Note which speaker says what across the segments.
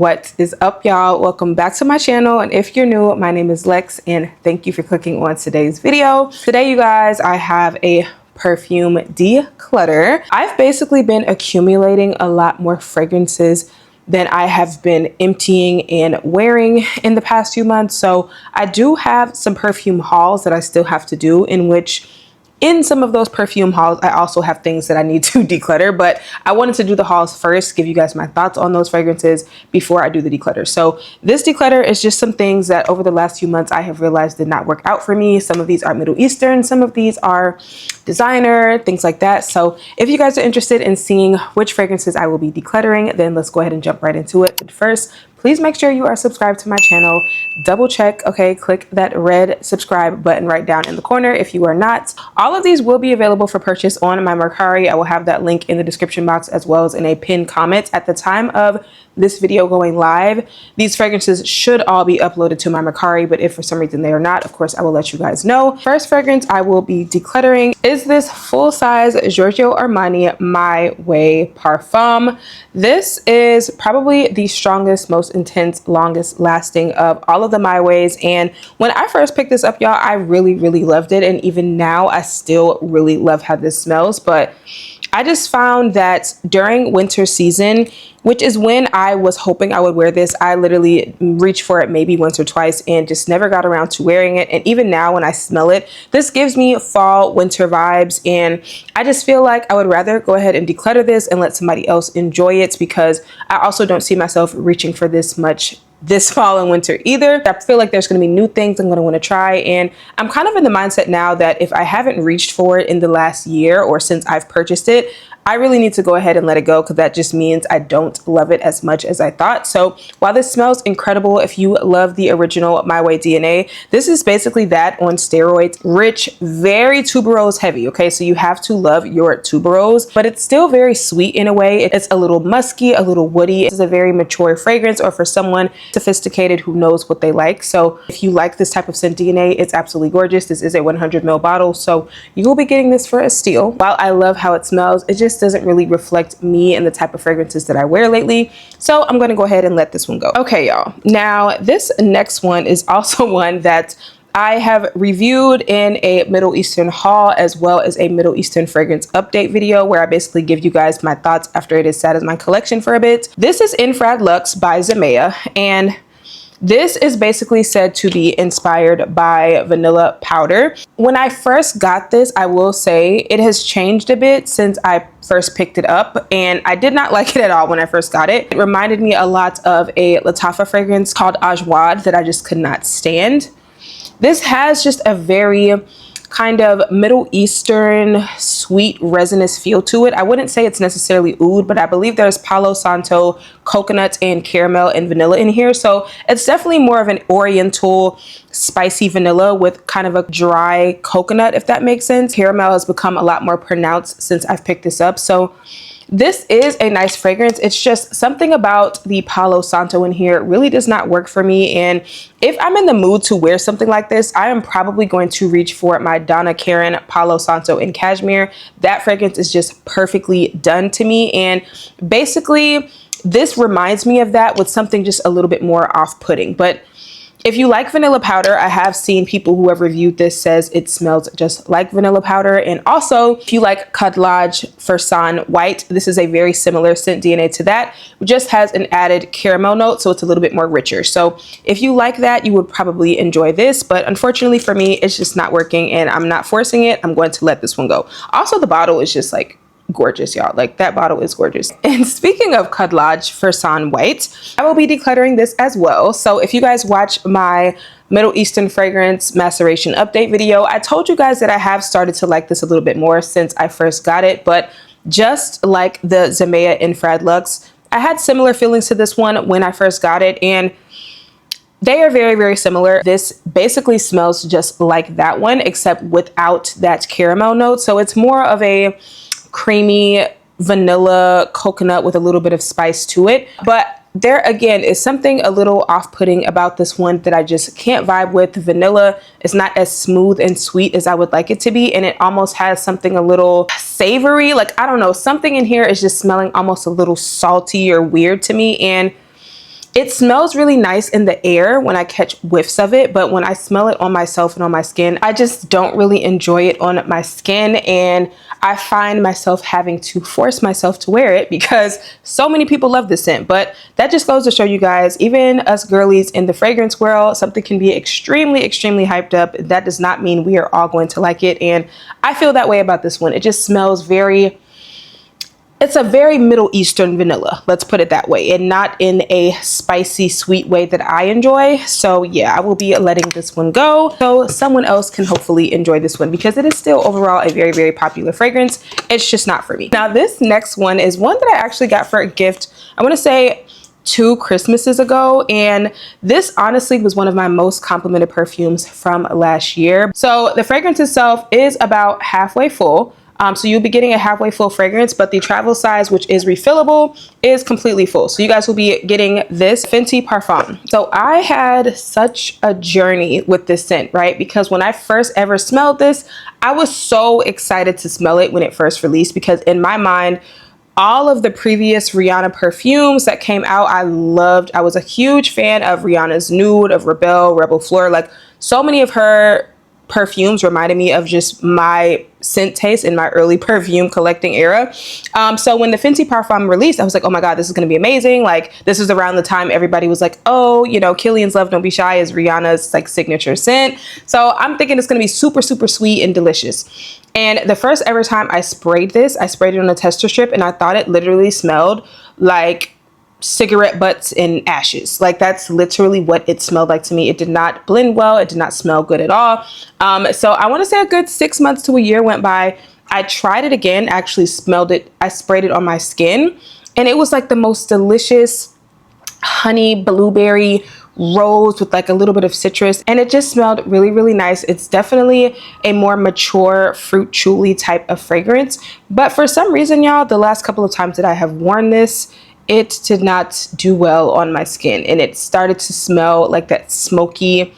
Speaker 1: What is up, y'all? Welcome back to my channel, and if you're new, my name is Lex and thank you for clicking on today's video. Today, you guys, I have a perfume declutter. I've basically been accumulating a lot more fragrances than I have been emptying and wearing in the past few months. So I do have some perfume hauls that I still have to do, in which in some of those perfume hauls, I also have things that I need to declutter, but I wanted to do the hauls first, give you guys my thoughts on those fragrances before I do the declutter. So this declutter is just some things that over the last few months I have realized did not work out for me. Some of these are Middle Eastern, some of these are designer, things like that. So if you guys are interested in seeing which fragrances I will be decluttering, then let's go ahead and jump right into it. But first, please make sure you are subscribed to my channel. Double check, okay? Click that red subscribe button right down in the corner if you are not. All of these will be available for purchase on my Mercari. I will have that link in the description box as well as in a pinned comment at the time of this video going live. These fragrances should all be uploaded to my Mercari, but if for some reason they are not, of course, I will let you guys know. First fragrance I will be decluttering is this full-size Giorgio Armani My Way Parfum. This is probably the strongest, most intense, longest lasting of all of the My Ways. And when I first picked this up, y'all, I really loved it. And even now, I still really love how this smells. But I just found that during winter season, which is when I was hoping I would wear this, I literally reached for it maybe once or twice and just never got around to wearing it. And even now when I smell it, this gives me fall, winter vibes. And I just feel like I would rather go ahead and declutter this and let somebody else enjoy it, because I also don't see myself reaching for this much this fall and winter either. I feel like there's going to be new things I'm going to want to try, and I'm kind of in the mindset now that if I haven't reached for it in the last year or since I've purchased it, I really need to go ahead and let it go, because that just means I don't love it as much as I thought. So while this smells incredible, if you love the original My Way DNA, this is basically that on steroids. Rich, very tuberose heavy, okay? So you have to love your tuberose, but it's still very sweet in a way. It's a little musky, a little woody. It's a very mature fragrance, or for someone sophisticated who knows what they like. So if you like this type of scent DNA, it's absolutely gorgeous. This is a 100 ml bottle, so you will be getting this for a steal. While I love how it smells, it just doesn't really reflect me and the type of fragrances that I wear lately. So I'm going to go ahead and let this one go. Okay, y'all. Now this next one is also one that I have reviewed in a Middle Eastern haul, as well as a Middle Eastern fragrance update video, where I basically give you guys my thoughts after it has sat as my collection for a bit. This is Infrad Lux by Zamea, and this is basically said to be inspired by vanilla powder. When I first got this, I will say it has changed a bit since I first picked it up, and I did not like it at all when I first got it. It reminded me a lot of a Latafa fragrance called Oud Lodge that I just could not stand. This has just a very kind of Middle Eastern sweet resinous feel to it. I wouldn't say it's necessarily oud, but I believe there's Palo Santo, coconut, and caramel and vanilla in here. So it's definitely more of an oriental spicy vanilla with kind of a dry coconut, if that makes sense. Caramel has become a lot more pronounced since I've picked this up. So this is a nice fragrance. It's just something about the Palo Santo in here really does not work for me. And if I'm in the mood to wear something like this, I am probably going to reach for my Donna Karan Palo Santo in Cashmere. That fragrance is just perfectly done to me. And basically, this reminds me of that with something just a little bit more off-putting. But if you like vanilla powder, I have seen people who have reviewed this says it smells just like vanilla powder. And also, if you like Oud Lodge Fursan White, this is a very similar scent DNA to that. It just has an added caramel note, so it's a little bit more richer. So if you like that, you would probably enjoy this. But unfortunately for me, it's just not working, and I'm not forcing it. I'm going to let this one go. Also, the bottle is just like gorgeous, y'all. Like, that bottle is gorgeous. And speaking of Oud Lodge Fursan White, I will be decluttering this as well. So if you guys watch my Middle Eastern fragrance maceration update video, I told you guys that I have started to like this a little bit more since I first got it. But just like the Zamea Infrad Lux, I had similar feelings to this one when I first got it, and they are very similar. This basically smells just like that one, except without that caramel note. So it's more of a creamy vanilla coconut with a little bit of spice to it. But there again is something a little off-putting about this one that I just can't vibe with. The vanilla is not as smooth and sweet as I would like it to be, and it almost has something a little savory. Like, I don't know, something in here is just smelling almost a little salty or weird to me. And It smells really nice in the air when I catch whiffs of it, but when I smell it on myself and on my skin, I just don't really enjoy it on my skin, and I find myself having to force myself to wear it because so many people love this scent. But that just goes to show you guys, even us girlies in the fragrance world, something can be extremely, extremely hyped up. That does not mean we are all going to like it, and I feel that way about this one. It just smells very... It's a very Middle Eastern vanilla, let's put it that way, and not in a spicy, sweet way that I enjoy. So yeah, I will be letting this one go so someone else can hopefully enjoy this one, because it is still overall a very, very popular fragrance. It's just not for me. Now, this next one is one that I actually got for a gift, I want to say 2 Christmases ago, and this honestly was one of my most complimented perfumes from last year. So the fragrance itself is about halfway full. So you'll be getting a halfway full fragrance, but the travel size, which is refillable, is completely full. So you guys will be getting this Fenty Parfam. So I had such a journey with this scent, right? Because when I first ever smelled this, I was so excited to smell it when it first released, because in my mind, all of the previous Rihanna perfumes that came out, I loved. I was a huge fan of Rihanna's Nude, of Rebel Fleur. Like, so many of her perfumes reminded me of just my scent taste in my early perfume collecting era. So when the Fenty Parfum released, I was like, oh my God, this is going to be amazing. Like, this is around the time everybody was like, oh, you know, Killian's Love Don't Be Shy is Rihanna's like signature scent. So I'm thinking it's going to be super, super sweet and delicious. And the first ever time I sprayed this, I sprayed it on a tester strip, and I thought it literally smelled like cigarette butts and ashes. Like, that's literally what it smelled like to me. It did not blend well. It did not smell good at all. So I want to say a good 6 months to a year went by. I tried it again, actually smelled it. I sprayed it on my skin, and it was like the most delicious honey blueberry rose with like a little bit of citrus, and it just smelled really, really nice. It's definitely a more mature fruit chewy type of fragrance, but for some reason, y'all, the last couple of times that I have worn this, it did not do well on my skin, and it started to smell like that smoky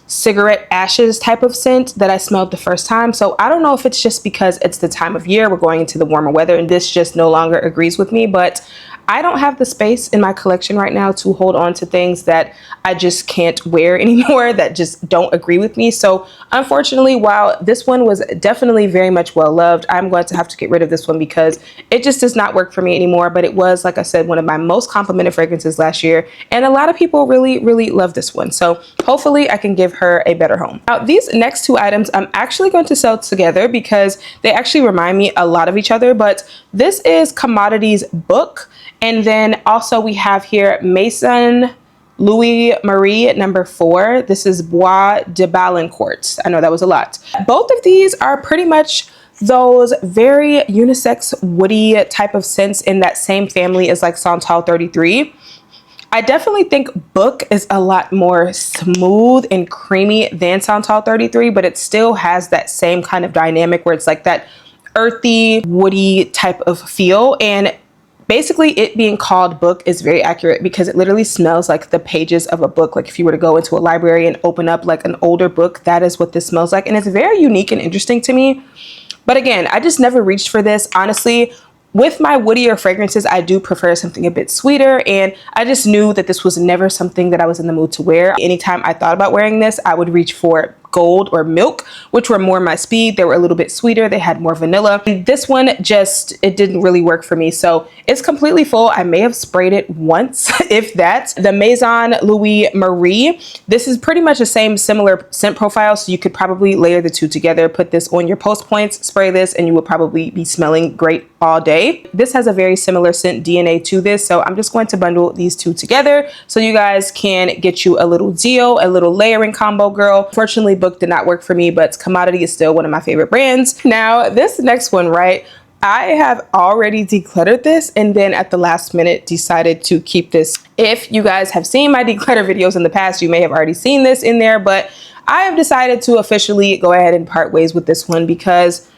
Speaker 1: cigarette ashes type of scent that I smelled the first time. So I don't know if it's just because it's the time of year, we're going into the warmer weather, and this just no longer agrees with me, but I don't have the space in my collection right now to hold on to things that I just can't wear anymore, that just don't agree with me. So unfortunately, while this one was definitely very much well loved, I'm going to have to get rid of this one because it just does not work for me anymore. But it was, like I said, one of my most complimented fragrances last year, and a lot of people really, really love this one. So hopefully I can give her a better home. Now, these next 2 items I'm actually going to sell together because they actually remind me a lot of each other. But this is Commodities Book, and then also we have here Maison Louis Marie number 4. This is Bois de Balancourt. I know that was a lot. Both of these are pretty much those very unisex woody type of scents in that same family as like Santal 33. I definitely think Book is a lot more smooth and creamy than Santal 33, but it still has that same kind of dynamic where it's like that earthy, woody type of feel. And basically, it being called Book is very accurate because it literally smells like the pages of a book. Like if you were to go into a library and open up like an older book, that is what this smells like. And it's very unique and interesting to me. But again, I just never reached for this. Honestly, with my woodier fragrances, I do prefer something a bit sweeter, and I just knew that this was never something that I was in the mood to wear. Anytime I thought about wearing this, I would reach for Gold or Milk, which were more my speed. They were a little bit sweeter. They had more vanilla. And this one just, it didn't really work for me. So it's completely full. I may have sprayed it once, if that. The Maison Louis Marie, this is pretty much the same similar scent profile. So you could probably layer the 2 together, put this on your post points, spray this, and you will probably be smelling great all day. This has a very similar scent DNA to this. So I'm just going to bundle these 2 together so you guys can get you a little deal, a little layering combo, girl. Fortunately, Book did not work for me, but Commodity is still one of my favorite brands. Now, this next one, right? I have already decluttered this and then at the last minute decided to keep this. If you guys have seen my declutter videos in the past, you may have already seen this in there, but I have decided to officially go ahead and part ways with this one because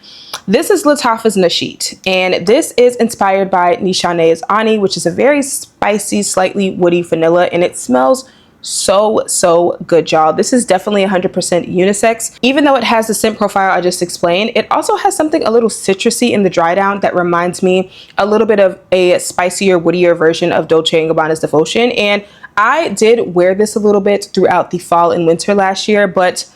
Speaker 1: this is Latafa's Nasheit, and this is inspired by Nishane's Ani, which is a very spicy, slightly woody vanilla, and it smells so good, y'all. This is definitely 100% unisex. Even though it has the scent profile I just explained, it also has something a little citrusy in the dry down that reminds me a little bit of a spicier, woodier version of Dolce & Gabbana's Devotion. And I did wear this a little bit throughout the fall and winter last year, but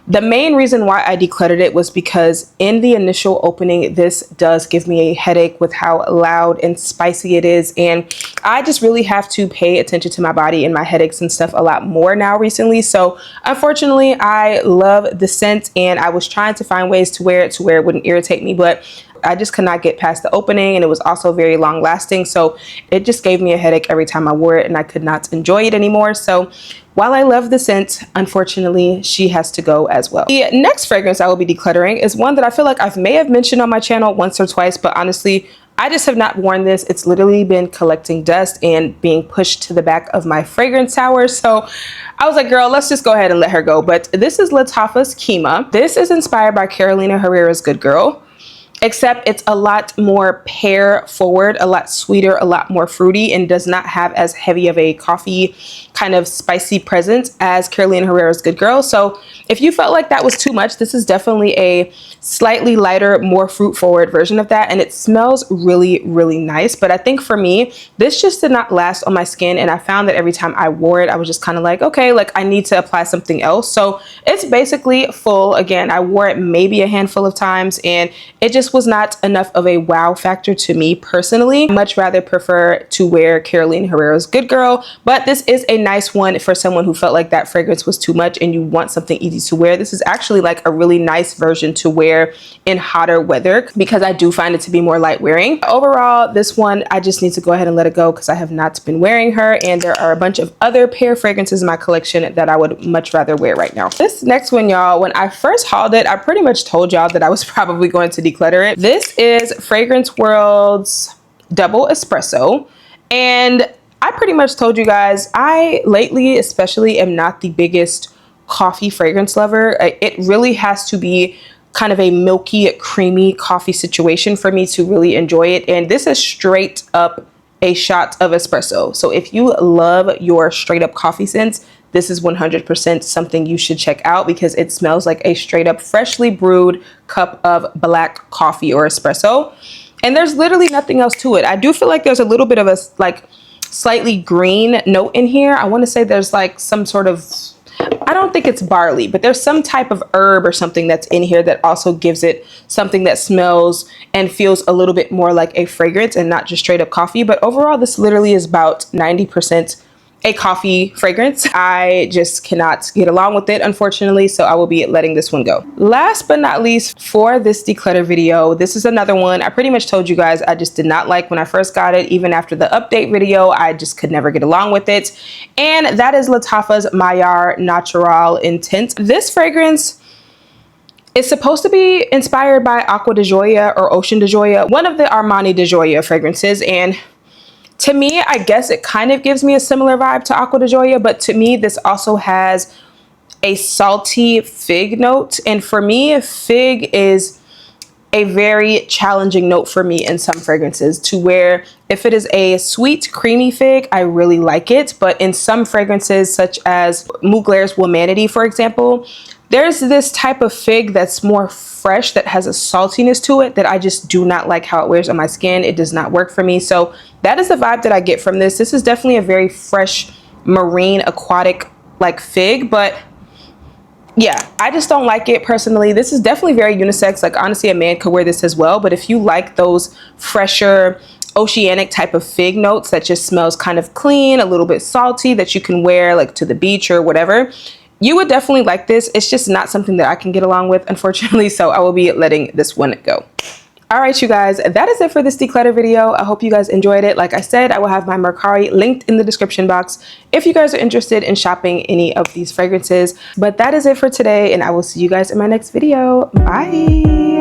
Speaker 1: the main reason why I decluttered it was because in the initial opening, this does give me a headache with how loud and spicy it is. And I just really have to pay attention to my body and my headaches and stuff a lot more now recently. So unfortunately, I love the scent and I was trying to find ways to wear it wouldn't irritate me, but I just could not get past the opening, and it was also very long lasting. So it just gave me a headache every time I wore it and I could not enjoy it anymore. So while I love the scent, unfortunately, she has to go as well. The next fragrance I will be decluttering is one that I feel like I may have mentioned on my channel once or twice, but honestly, I just have not worn this. It's literally been collecting dust and being pushed to the back of my fragrance tower. So I was like, girl, let's just go ahead and let her go. But this is Latafa's Kima. This is inspired by Carolina Herrera's Good Girl, except it's a lot more pear forward, a lot sweeter, a lot more fruity, and does not have as heavy of a coffee kind of spicy presence as Carolina Herrera's Good Girl. So if you felt like that was too much, this is definitely a slightly lighter, more fruit forward version of that. And it smells really, really nice. But I think for me, this just did not last on my skin. And I found that every time I wore it, I was just kind of like, okay, like I need to apply something else. So it's basically full. Again, I wore it maybe a handful of times and it just was not enough of a wow factor to me personally. I much rather prefer to wear Carolina Herrera's Good Girl, but this is a nice one for someone who felt like that fragrance was too much and you want something easy to wear. This is actually like a really nice version to wear in hotter weather because I do find it to be more light wearing. Overall, this one, I just need to go ahead and let it go because I have not been wearing her, and there are a bunch of other pear fragrances in my collection that I would much rather wear right now. This next one, y'all, when I first hauled it, I pretty much told y'all that I was probably going to declutter it. This is Fragrance World's Double Espresso, and I pretty much told you guys, I lately especially am not the biggest coffee fragrance lover. It really has to be kind of a milky, creamy coffee situation for me to really enjoy it. And this is straight up a shot of espresso. So if you love your straight up coffee scents, this is 100% something you should check out because it smells like a straight up freshly brewed cup of black coffee or espresso. And there's literally nothing else to it. I do feel like there's a little bit of a like slightly green note in here. I want to say there's like some sort of, I don't think it's barley, but there's some type of herb or something that's in here that also gives it something that smells and feels a little bit more like a fragrance and not just straight up coffee. But overall, this literally is about 90% a coffee fragrance. I just cannot get along with it, unfortunately, so I will be letting this one go. Last but not least for this declutter video, this is another one I pretty much told you guys I just did not like when I first got it. Even after the update video, I just could never get along with it, and that is Latafa's Mayar Natural Intense. This fragrance is supposed to be inspired by Aqua de Joya or Ocean de Joya, one of the Armani de Joya fragrances, and to me, I guess it kind of gives me a similar vibe to Aqua de Joya, but to me, this also has a salty fig note. And for me, fig is a very challenging note for me in some fragrances, to where if it is a sweet, creamy fig, I really like it. But in some fragrances, such as Mugler's Womanity, for example, there's this type of fig that's more fresh, that has a saltiness to it that I just do not like how it wears on my skin. It does not work for me. So that is the vibe that I get from this. This is definitely a very fresh, marine, aquatic like fig, but yeah, I just don't like it personally. This is definitely very unisex. Like honestly, a man could wear this as well. But if you like those fresher, oceanic type of fig notes that just smells kind of clean, a little bit salty, that you can wear like to the beach or whatever, you would definitely like this. It's just not something that I can get along with, unfortunately. So I will be letting this one go. All right, you guys, that is it for this declutter video. I hope you guys enjoyed it. Like I said, I will have my Mercari linked in the description box if you guys are interested in shopping any of these fragrances. But that is it for today, and I will see you guys in my next video. Bye.